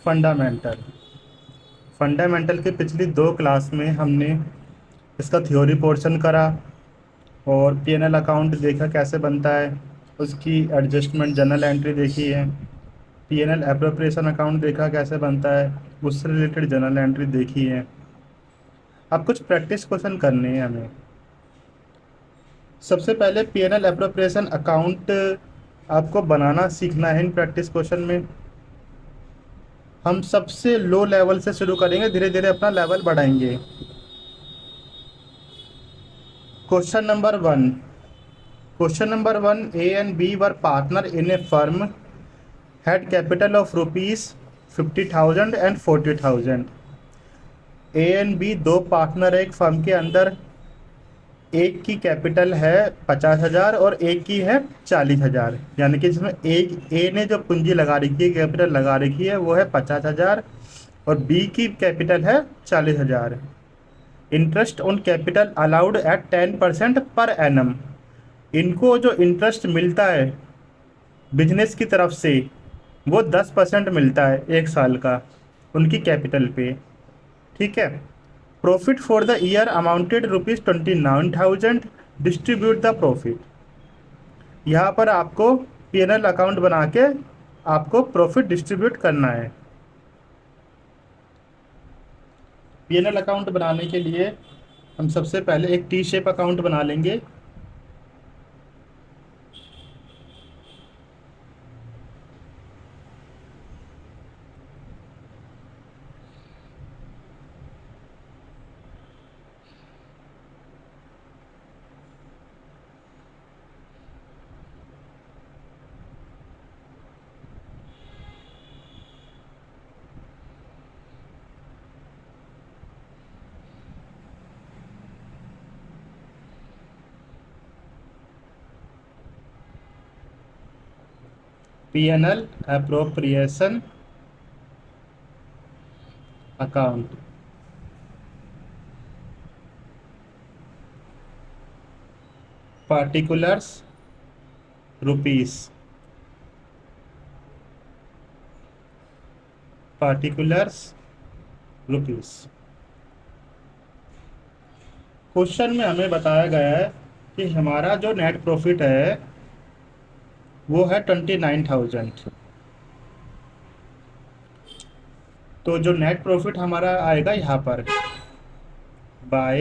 Fundamental. Fundamental की पिछली 2 class में हमने इसका थ्योरी पोर्शन करा और पीएनएल अकाउंट देखा कैसे बनता है, उसकी एडजस्टमेंट जनरल एंट्री देखी है, पीएनएल एप्रोप्रिएशन अकाउंट देखा कैसे बनता है, उससे रिलेटेड जनरल एंट्री देखी है। अब कुछ प्रैक्टिस क्वेश्चन करने हैं हमें। सबसे पहले पीएनएल एप्रोप्रिएशन अकाउंट आपको बनाना सीखना है। इन प्रैक्टिस क्वेश्चन में हम सबसे लो लेवल से शुरू करेंगे, धीरे धीरे अपना लेवल बढ़ाएंगे। Question number one. Question number one, A and B were partner in a firm, had capital of rupees 50,000 and 40,000। A and B दो पार्टनर है एक फर्म के अंदर, एक की कैपिटल है 50,000 और एक की है 40,000। यानी कि जिसमें एक ए ने जो पूंजी लगा रखी है, कैपिटल लगा रखी है, वो है 50,000 और बी की कैपिटल है 40,000। Interest on capital allowed at 10% per annum. इनको जो इंटरेस्ट मिलता है बिजनेस की तरफ से वो 10% मिलता है 1 साल का उनकी कैपिटल पे। ठीक है। Profit for the year amounted ₹29,000। Distribute the profit. यहाँ पर आपको पीएनएल अकाउंट बना के आपको प्रॉफिट डिस्ट्रीब्यूट करना है। पीएनएल अकाउंट बनाने के लिए हम सबसे पहले एक टी शेप अकाउंट बना लेंगे। PNL appropriation account. Particulars rupees. Particulars rupees. Question में हमें बताया गया है कि हमारा जो नेट प्रॉफिट है वो है 29,000। तो जो नेट प्रॉफिट हमारा आएगा यहाँ पर बाय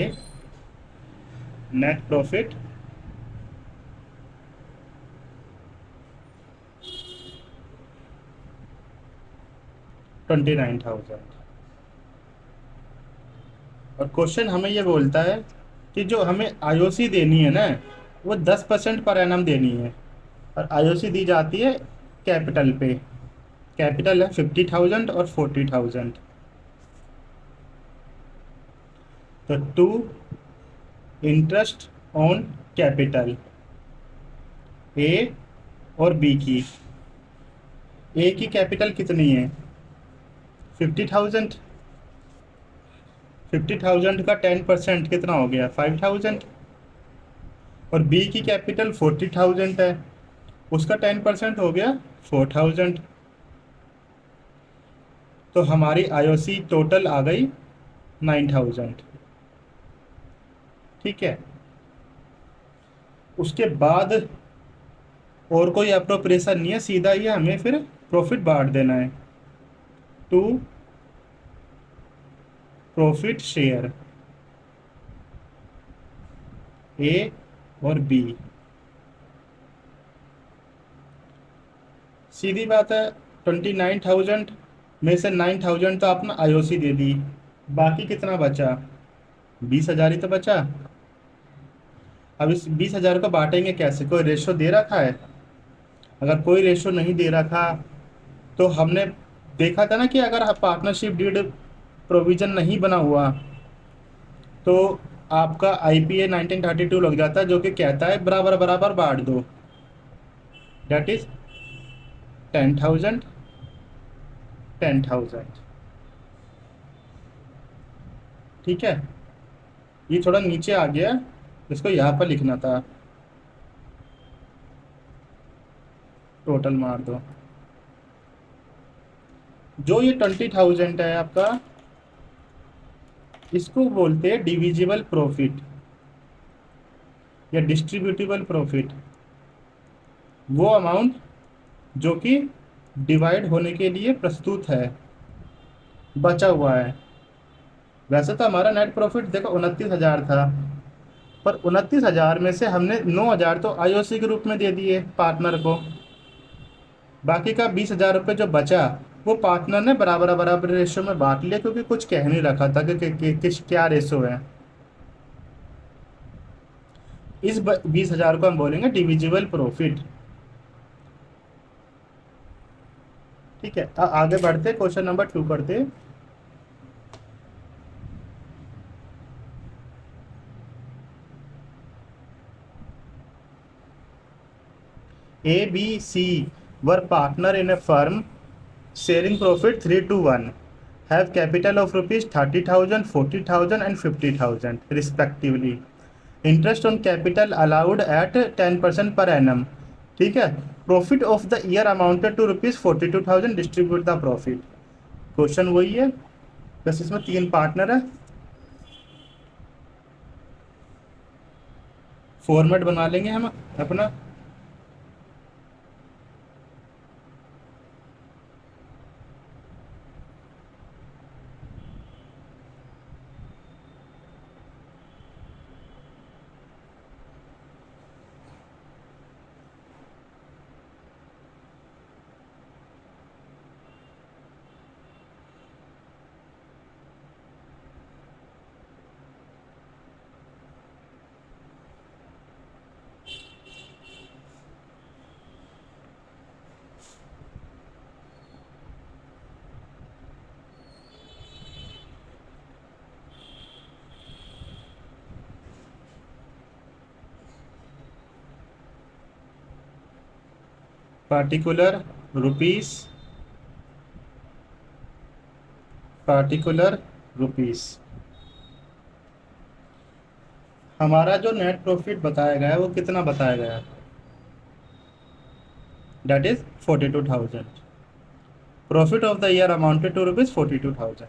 नेट प्रॉफिट $29,000। और क्वेश्चन हमें ये बोलता है कि जो हमें आईओसी देनी है ना वो 10% पर एनम देनी है। और आईओसी दी जाती है कैपिटल पे। कैपिटल है 50,000 और 40,000। तो to interest on capital A और बी की। ए की कैपिटल कितनी है 50,000। 50,000 का 10% कितना हो गया 5,000। और बी की कैपिटल 40,000 है, उसका 10% हो गया 4,000। तो हमारी आईओसी टोटल आ गई 9,000। ठीक है। उसके बाद और कोई अप्रोप्रिएशन नहीं है, सीधा ही हमें फिर प्रॉफिट बांट देना है टू प्रॉफिट शेयर ए और बी। सीधी बात है। 29,000 में से 9,000 तो आपने आईओसी दे दी, बाकी कितना बचा 20,000 ही तो बचा। अब इस 20,000 को बांटेंगे कैसे, कोई रेशो दे रखा है? अगर कोई रेशो नहीं दे रखा तो हमने देखा था ना कि अगर पार्टनरशिप डीड प्रोविजन नहीं बना हुआ तो आपका आईपीए 1932 लग जाता है, जो कि कहता है बराबर बराबर बांट दो। That is 10,000 10,000। ठीक है। ये थोड़ा नीचे आ गया, इसको यहाँ पर लिखना था। टोटल मार दो। जो ये 20,000 है आपका, इसको बोलते हैं डिविजिबल प्रॉफिट या डिस्ट्रीब्यूटिबल प्रॉफिट। वो अमाउंट जो कि डिवाइड होने के लिए प्रस्तुत है, बचा हुआ है। वैसे तो हमारा नेट प्रॉफिट देखो 29,000 था, पर 29,000 में से हमने 9,000 तो आईओसी के रूप में दे दिए पार्टनर को। बाकी का 20,000 रुपये जो बचा, वो पार्टनर ने बराबर बराबर रेशो में बांट लिया, क्योंकि कुछ कह नहीं रखा था कि किस क्या रेशो है। इस 20,000 को हम बोलेंगे डिविजिबल प्रॉफिट। ठीक है, आगे बढ़ते क्वेश्चन नंबर 2 करते। A, B, C were partner in a firm, sharing profit 3-1, have capital of rupees 30,000, 40,000 and 50,000 respectively. Interest on capital allowed at 10% per annum. ठीक है, profit of the year amounted to rupees 42,000, distribute the profit. Question वही है, बस इसमें 3 partner है। Format बना लेंगे हम अपना। Particular rupees, particular rupees. हमारा जो नेट प्रॉफिट बताया गया है वो कितना बताया गया है? That is 42,000। Profit of the year amounted to rupees 42,000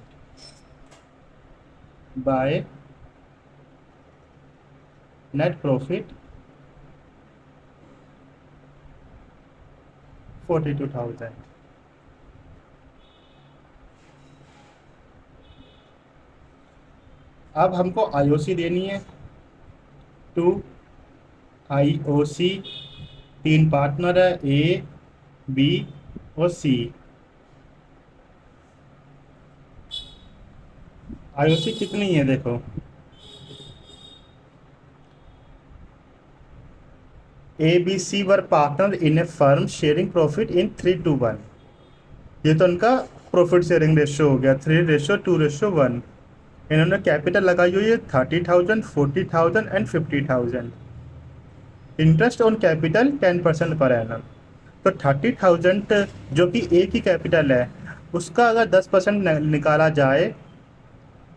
by net profit 42,000। अब हमको आईओसी देनी है, टू आईओसी। 3 पार्टनर है, ए, बी और सी। आईओसी कितनी है देखो, A B C were partner in a firm sharing profit in 3-1। ये तो उनका प्रॉफिट शेयरिंग रेशियो हो गया, 3:2:1। इन्होंने कैपिटल लगाई हुई है 30,000, 40,000 and 50,000। Interest on capital 10% per annum. तो 30,000 जो कि ए की कैपिटल है, उसका अगर 10% निकाला जाए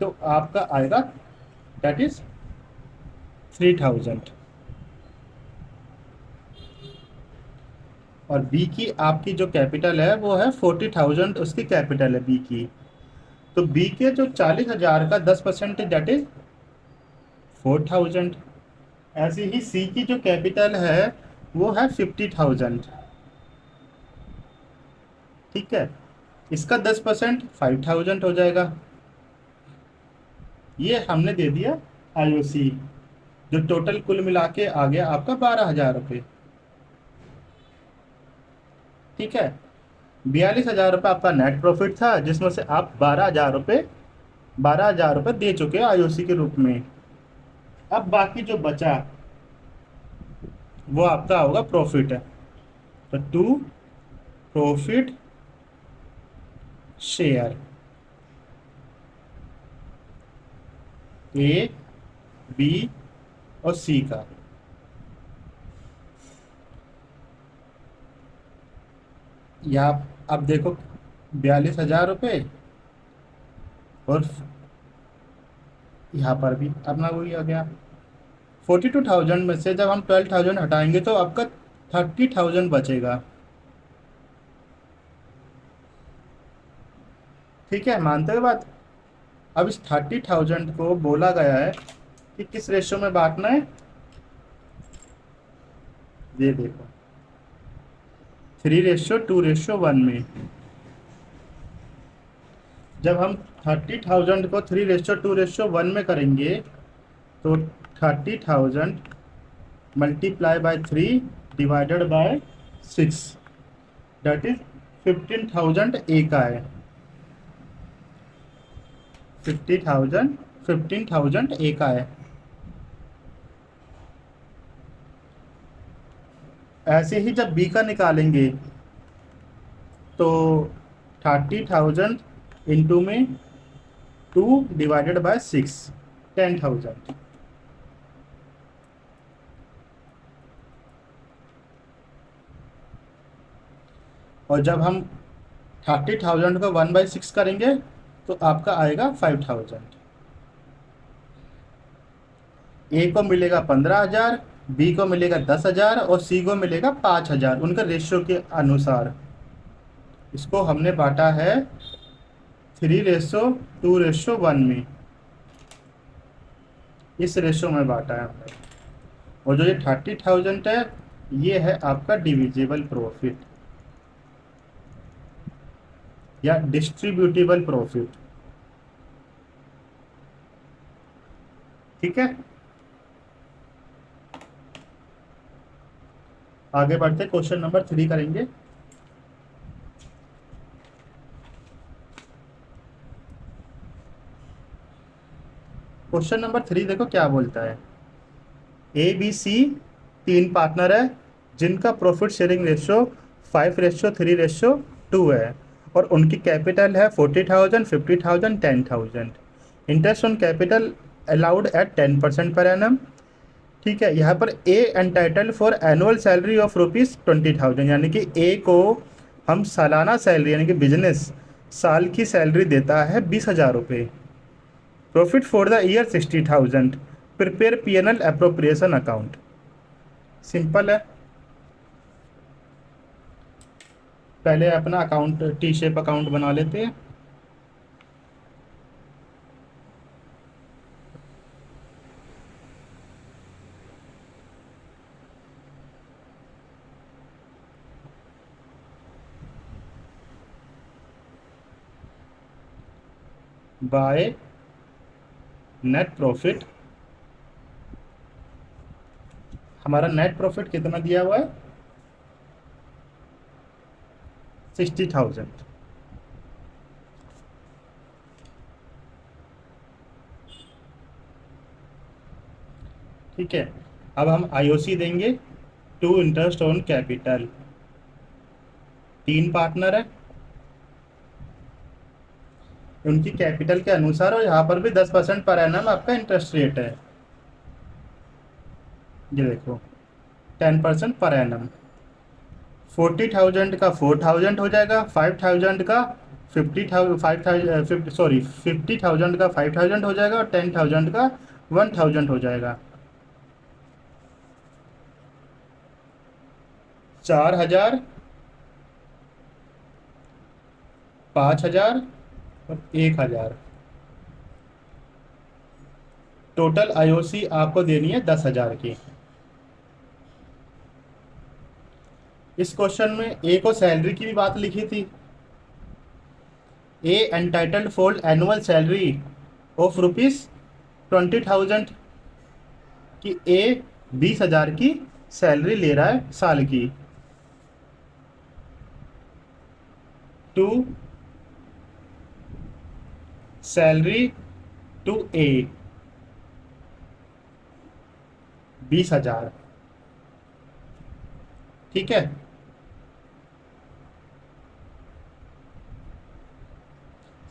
तो आपका आएगा दैट इज 3,000। और बी की आपकी जो कैपिटल है वो है 40,000, उसकी कैपिटल है बी की। तो बी के जो 40,000 का 10% दैट इज 4,000। ऐसे ही सी की जो कैपिटल है वो है 50,000। ठीक है, इसका 10% 5,000 हो जाएगा। ये हमने दे दिया आईओसी, जो टोटल कुल मिला के आ गया आपका 12,000 रुपये। ठीक है, 42,000 रुपये आपका नेट प्रॉफिट था, जिसमें से आप 12,000 रुपये दे चुके हैं आईओसी के रूप में। अब बाकी जो बचा वो आपका होगा प्रॉफिट है। तो to profit share, A, B और सी का। यहाँ अब देखो 42,000 रुपये, और यहाँ पर भी अपना वही आ गया। 42,000 में से जब हम 12,000 हटाएंगे तो आपका 30,000 बचेगा। ठीक है, मानते हो बात। अब इस 30,000 को बोला गया है कि किस रेशियो में बांटना है। ये देखो, 3:2:1 में। जब हम 30,000 को 3:2:1 में करेंगे तो 30,000 multiply by 3 divided by 6, that is 15,000 ए का है। 15,000 ए का है। ऐसे ही जब बी का निकालेंगे तो 30,000 इंटू में 2 डिवाइडेड बाय 6, 10,000। और जब हम 30,000 को 1/6 करेंगे तो आपका आएगा 5,000। ए को मिलेगा 15,000, बी को मिलेगा 10,000 और सी को मिलेगा 5,000, उनका रेशियो के अनुसार। इसको हमने बांटा है 3:2:1 में, इस रेशियो में बांटा है हमने। और जो ये 30,000 है, ये है आपका डिविजिबल प्रॉफिट या डिस्ट्रीब्यूटेबल प्रॉफिट। ठीक है, आगे बढ़ते क्वेश्चन नंबर 3 करेंगे। क्वेश्चन नंबर 3 देखो क्या बोलता है। ए बी सी 3 पार्टनर है जिनका प्रॉफिट शेयरिंग रेशियो 5:3:2 है और उनकी कैपिटल है 40,000, 50,000, 10,000। Interest on capital allowed at 10% per annum. ठीक है, यहाँ पर A entitle for annual salary of ₹20,000, यानी कि ए को हम सालाना सैलरी यानी कि बिजनेस साल की सैलरी देता है 20,000 रुपये। Profit for the year 60,000। Prepare P&L appropriation account. Simple है, पहले अपना अकाउंट टी शेप अकाउंट बना लेते हैं। बाय नेट प्रॉफिट, हमारा नेट प्रॉफिट कितना दिया हुआ है 60,000। ठीक है, अब हम आईओसी देंगे to interest on capital. 3 partner है, उनकी कैपिटल के अनुसार, और यहाँ पर भी 10% पर एनम आपका इंटरेस्ट रेट है। ये देखो 10% पर एनम। 40,000 का 4,000 हो जाएगा, 5,000 का 50,000 का 5,000 हो जाएगा और 10,000 का 1,000 हो जाएगा। 4,000, 5,000 और 1,000। टोटल आईओसी आपको देनी है 10,000 की। इस क्वेश्चन में ए को सैलरी की भी बात लिखी थी। A entitled for annual salary of ₹20,000 कि ए 20,000 की सैलरी ले रहा है साल की। टू सैलरी टू ए 20,000। ठीक है,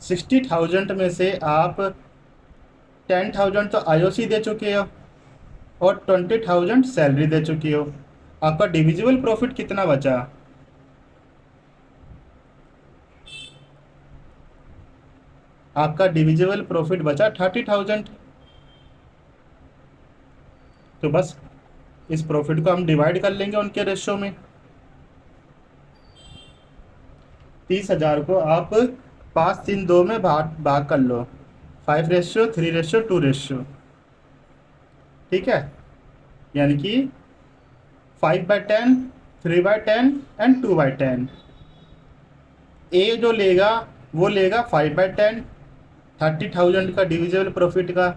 $60,000 में से आप 10,000 तो आईओसी दे चुके हो और 20,000 सैलरी दे चुकी हो। आपका डिविजिबल प्रॉफिट कितना बचा? आपका डिविजिबल प्रॉफिट बचा 30,000। तो बस इस प्रॉफिट को हम डिवाइड कर लेंगे उनके रेशियो में। 30,000 को आप 5 3 2 में भाग भाग कर लो, 5:3:2। ठीक है, यानी कि 5/10, 3/10 एंड 2/10। ए जो लेगा वो लेगा 5/10, 30,000 का डिविजिबल प्रॉफिट का।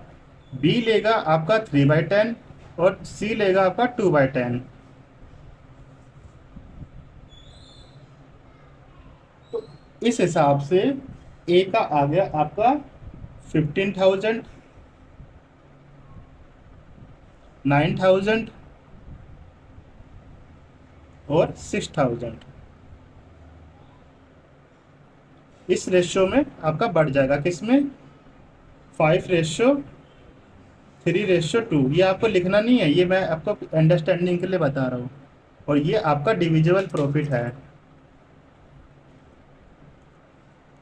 बी लेगा आपका 3/10 और सी लेगा आपका 2/10। तो इस हिसाब से ए का आ गया आपका 15,000, 9,000 और 6,000। इस रेशियो में आपका बढ़ जाएगा, किसमें? 5:3:2। ये आपको लिखना नहीं है, ये मैं आपको अंडरस्टैंडिंग के लिए बता रहा हूँ। और ये आपका डिविजिबल प्रॉफिट है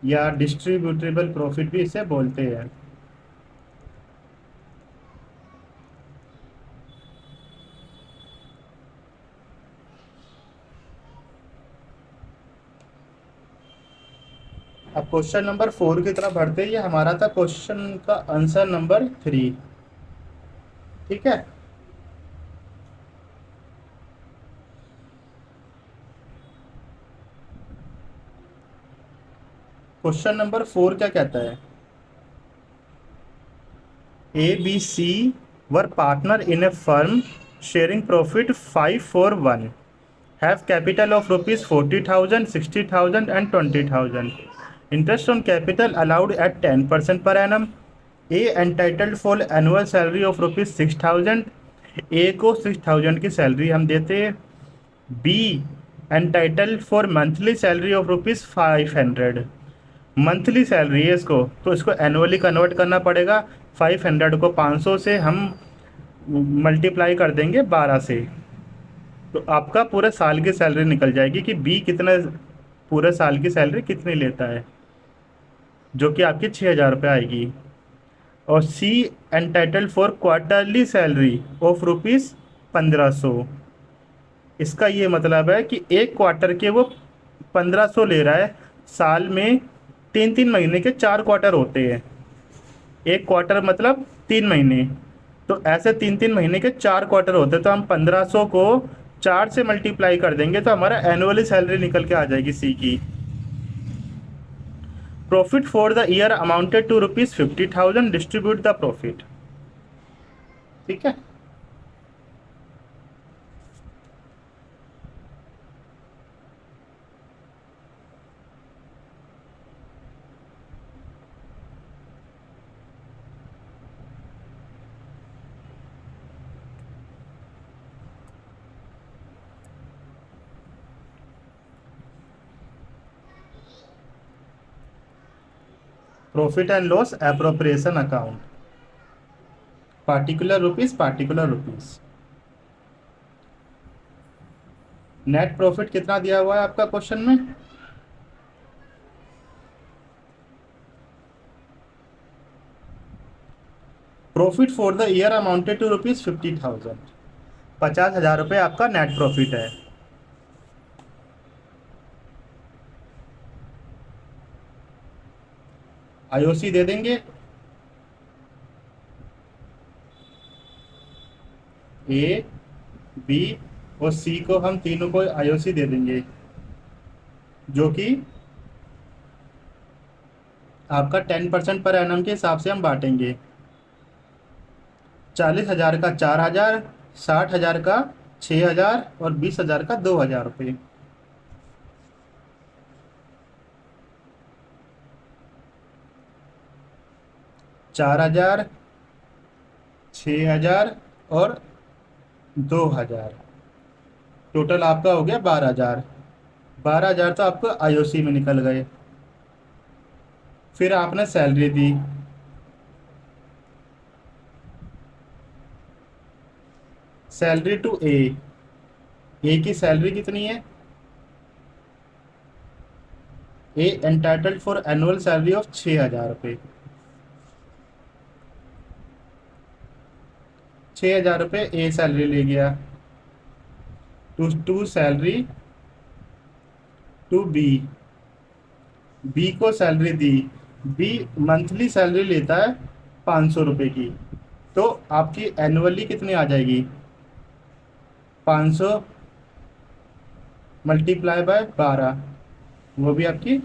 या डिस्ट्रीब्यूटेबल प्रॉफिट भी इसे बोलते हैं। अब क्वेश्चन नंबर 4 की तरफ बढ़ते ही, हमारा था क्वेश्चन का आंसर नंबर 3। ठीक है, क्वेश्चन नंबर 4 क्या कहता है? A B C were partner in a firm sharing profit 5-4-1, have capital of rupees 40,000, 60,000 and 20,000. Interest on capital allowed at 10% per annum. A entitled for annual salary of rupees 6,000. A को 6,000 की salary हम देते हैं। B entitled for monthly salary of rupees 500. Monthly salary है इसको, तो इसको annually convert करना पड़ेगा। 500 को 500 से हम मल्टीप्लाई कर देंगे 12 से, तो आपका पूरे साल की सैलरी निकल जाएगी कि बी कितना, पूरे साल की सैलरी कितनी लेता है, जो कि आपकी 6,000 रुपये आएगी। और C entitle for quarterly salary of rupees 1,500। इसका ये मतलब है कि एक क्वार्टर के वो 1,500 ले रहा है। साल में 3-3 महीने के 4 क्वार्टर होते हैं, एक क्वार्टर मतलब 3 महीने, तो ऐसे 3-3 महीने के 4 क्वार्टर होते हैं। तो हम 1,500 को 4 से मल्टीप्लाई कर देंगे तो हमारा एनुअली सैलरी निकल के आ जाएगी सी की। Profit for the year amounted to ₹50,000, distribute the profit. ठीक है, profit and loss appropriation account, particular rupees, particular rupees. Net profit कितना दिया हुआ है आपका क्वेश्चन में? Profit for the year amounted to ₹50,000, 50,000 रुपये आपका नेट प्रॉफिट है। आईओसी दे देंगे, ए बी और सी को हम तीनों को आईओसी दे देंगे, जो कि आपका 10% पर एनम के हिसाब से हम बांटेंगे। 40,000 का 4,000, 60,000 का 6,000 और 20,000 का 2,000 रुपये। 4,000, 6,000 और 2,000, टोटल आपका हो गया 12,000। 12,000 तो आपको आईओसी में निकल गए। फिर आपने सैलरी दी, सैलरी टू ए की सैलरी कितनी है? A entitled for annual salary of 6,000 रुपये। 6,000 रुपये ए सैलरी ले गया। Two salary to B, B को सैलरी दी, बी मंथली सैलरी लेता है 500 रुपये की, तो आपकी एनुअली कितनी आ जाएगी? 500 मल्टीप्लाई बाय 12, वो भी आपकी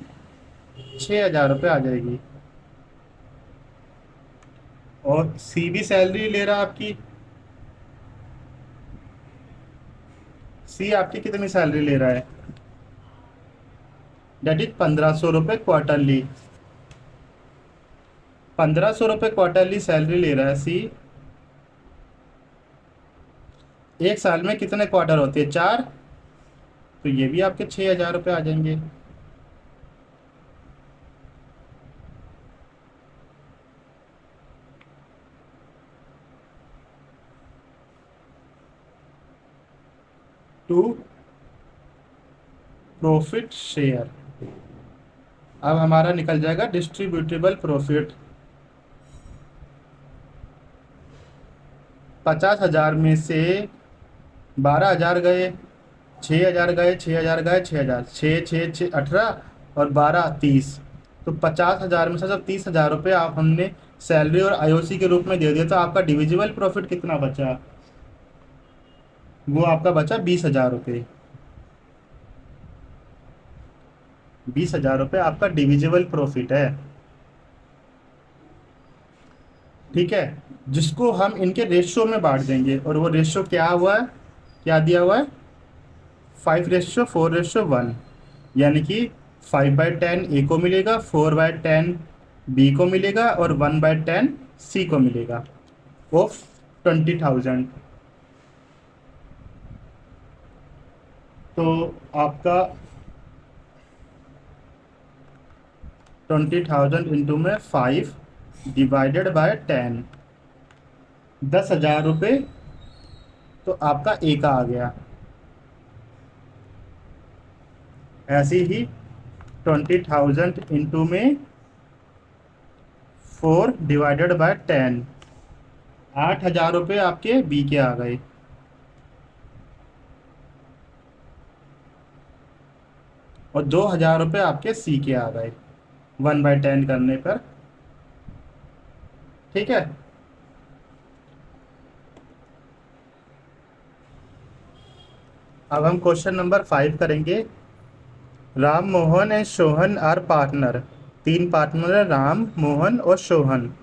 6,000 रुपये आ जाएगी। और सी भी सैलरी ले रहा है आपकी, सी आपकी कितनी सैलरी ले रहा है? डेट इज 1,500 रुपये क्वार्टरली। 1,500 रुपये क्वार्टरली सैलरी ले रहा है सी। एक साल में कितने क्वार्टर होते हैं? 4। तो ये भी आपके 6,000 रुपये आ जाएंगे। To profit share. अब हमारा निकल जाएगा डिस्ट्रीब्यूटेबल प्रॉफिट। 50,000 में से 12,000 गए, 6,000 गए, 6,000 गए, 6,000, 6, 6, 6, 18 और 12, 30। तो 50,000 में से जब 30,000 रुपये आप हमने सैलरी और आईओसी के रूप में दे दिया, तो आपका डिविजिबल प्रॉफिट कितना बचा? वो आपका बचा 20,000 रुपये। 20,000 रुपये आपका डिविजिबल प्रॉफिट है। ठीक है, जिसको हम इनके रेशियो में बांट देंगे, और वो रेशियो क्या हुआ है, क्या दिया हुआ है? 5:4:1, यानी कि 5/10 ए को मिलेगा, 4/10 बी को मिलेगा और 1/10 सी को मिलेगा ऑफ 20,000। तो आपका 20,000 इंटू में 5 डिवाइडेड बाय 10, 10,000 रुपये तो आपका ए का आ गया। ऐसे ही 20,000 इंटू में 4 डिवाइडेड बाय 10, 8,000 रुपये आपके बी के आ गए। और 2,000 रुपये आपके सी के आ गए 1/10 करने पर। ठीक है, अब हम क्वेश्चन नंबर 5 करेंगे। Ram, Mohan and Sohan are partner. 3 partner है, राम, मोहन और सोहन।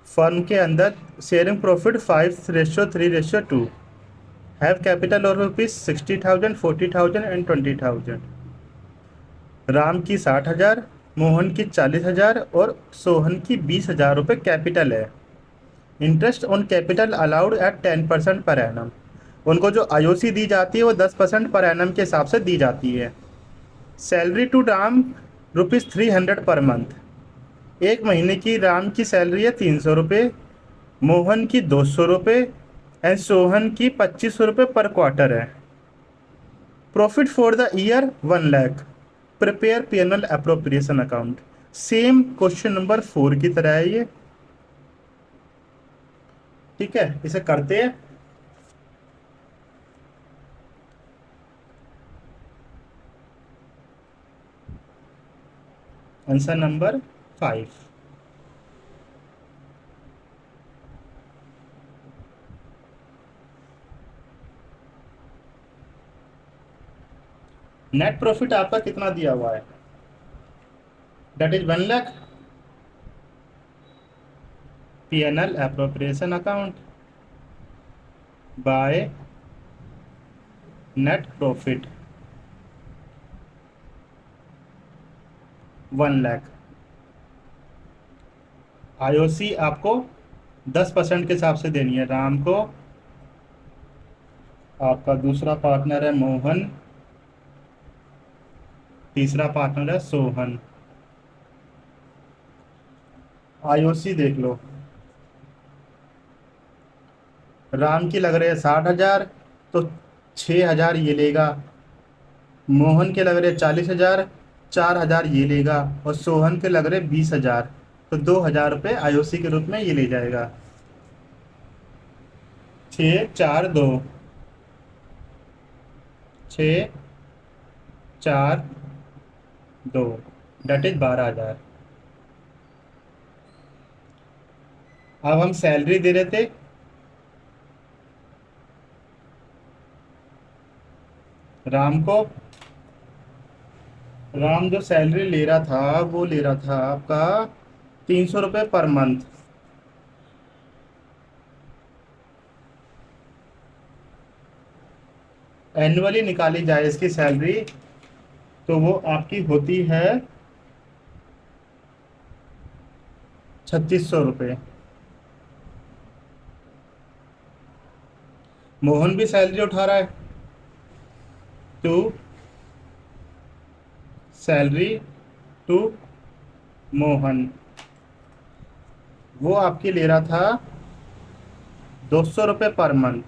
फर्म के अंदर शेयरिंग प्रॉफिट 5:3:2। हैव कैपिटल और रुपीज 60,000, 40,000 एंड 20,000। राम की 60,000, मोहन की 40,000 और सोहन की 20,000 रुपये कैपिटल है। Interest on capital allowed at 10% per annum. उनको जो आईओसी दी जाती है वो 10% पर एनम के हिसाब से दी जाती है। Salary to Ram ₹300 per month. एक महीने की राम की सैलरी है 300 रुपये, मोहन की 200 रुपये एंड सोहन की 2500 रुपये पर क्वार्टर है। Profit for the year 1 lakh. Prepare PNL appropriation account. Same question number 4 की तरह है ये। ठीक है, इसे करते हैं। Answer number 5। नेट प्रॉफिट आपका कितना दिया हुआ है? That is 1 lakh. PNL appropriation account by net profit 1 lakh. IOC आपको 10% के हिसाब से देनी है। राम को, आपका दूसरा पार्टनर है मोहन, तीसरा पार्टनर है सोहन। आईओसी देख लो। राम की लग रही है 60,000, तो 6,000 ये लेगा। मोहन के लग रहे 40,000, 4,000 ये लेगा। और सोहन के लग रहे 20,000, तो 2,000 रुपये आईओसी के रूप में ये ले जाएगा। 6, 4, 2, 6, 4, 2। Date is 12,000। अब हम सैलरी दे रहे थे, राम को। राम जो सैलरी ले रहा था वो ले रहा था आपका 300 रुपये पर मंथ। एनुअली निकाली जाए इसकी सैलरी तो वो आपकी होती है 3600 रुपये। मोहन भी सैलरी उठा रहा है, टू सैलरी टू मोहन, वो आपकी ले रहा था 200 रुपये पर मंथ।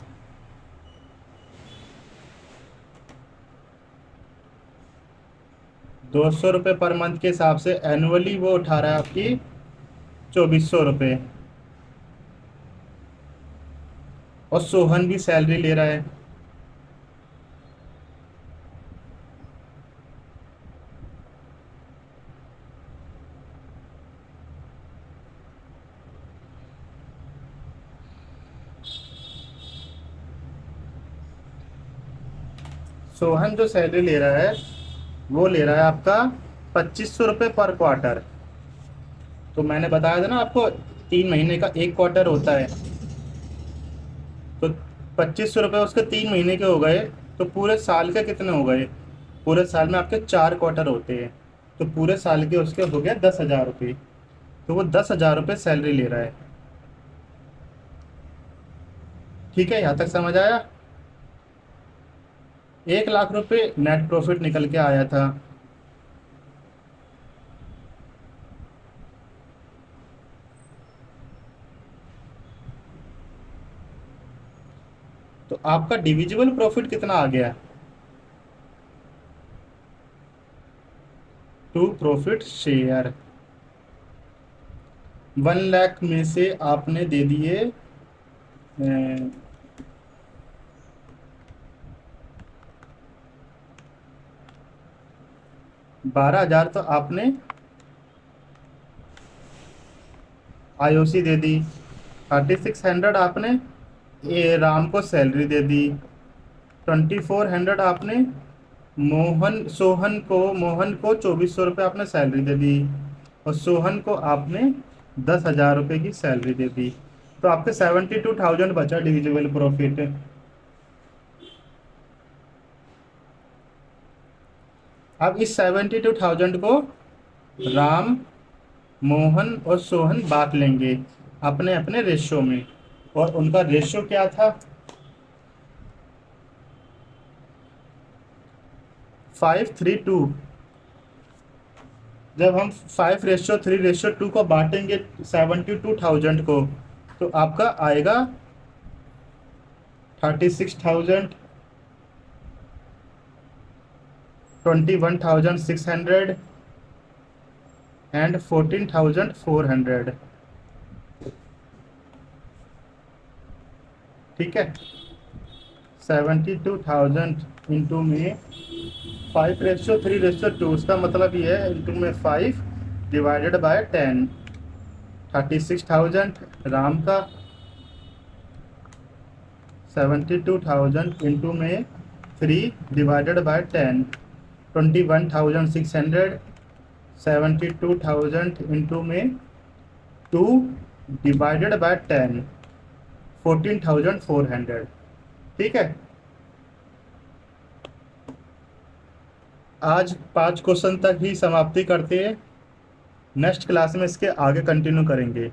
200 रुपये पर मंथ के हिसाब से एनुअली वो उठा रहा है आपकी 2400 रुपये। और सोहन भी सैलरी ले रहा है, सोहन जो सैलरी ले रहा है वो ले रहा है आपका 2500 रुपये पर क्वार्टर। तो मैंने बताया था ना आपको, 3 महीने का एक क्वार्टर होता है, तो 2500 रुपये उसके 3 महीने के हो गए, तो पूरे साल के कितने हो गए? पूरे साल में आपके 4 क्वार्टर होते हैं, तो पूरे साल के उसके हो गया 10,000 रुपये। तो वो 10,000 रुपये सैलरी ले रहा है। ठीक है, यहाँ तक समझ आया? 1,00,000 रुपये नेट प्रॉफिट निकल के आया था। तो आपका डिविजिबल प्रॉफिट कितना आ गया? टू प्रॉफिट शेयर 1,00,000 में से आपने दे दिए 12,000, तो आपने आईओसी दे दी। 3,600 आपने राम को सैलरी दे दी। 2,400 आपने मोहन को 2,400 रुपये आपने सैलरी दे दी। और सोहन को आपने 10,000 रुपये की सैलरी दे दी। तो आपके 72,000 बचा डिविजिबल प्रॉफिट। अब इस 72,000 को राम, मोहन और सोहन बांट लेंगे अपने अपने रेशो में। और उनका रेशो क्या था? 5:3:2। जब हम 5:3:2 को बांटेंगे 72,000 को, तो आपका आएगा 36,000, 21,600 एंड 14,400। ठीक है, 72,000 इंटू में 5:3:2, उसका मतलब ये है इंटू में 5 डिवाइडेड बाय 10। 36,000 राम का, 72,000 इंटू में 3 डिवाइडेड बाय 10, 21,600। 72,000 इंटू में 2 डिवाइडेड बाय 10, 14,400। ठीक है, आज 5 क्वेश्चन तक ही समाप्ति करते हैं। नेक्स्ट क्लास में इसके आगे कंटिन्यू करेंगे।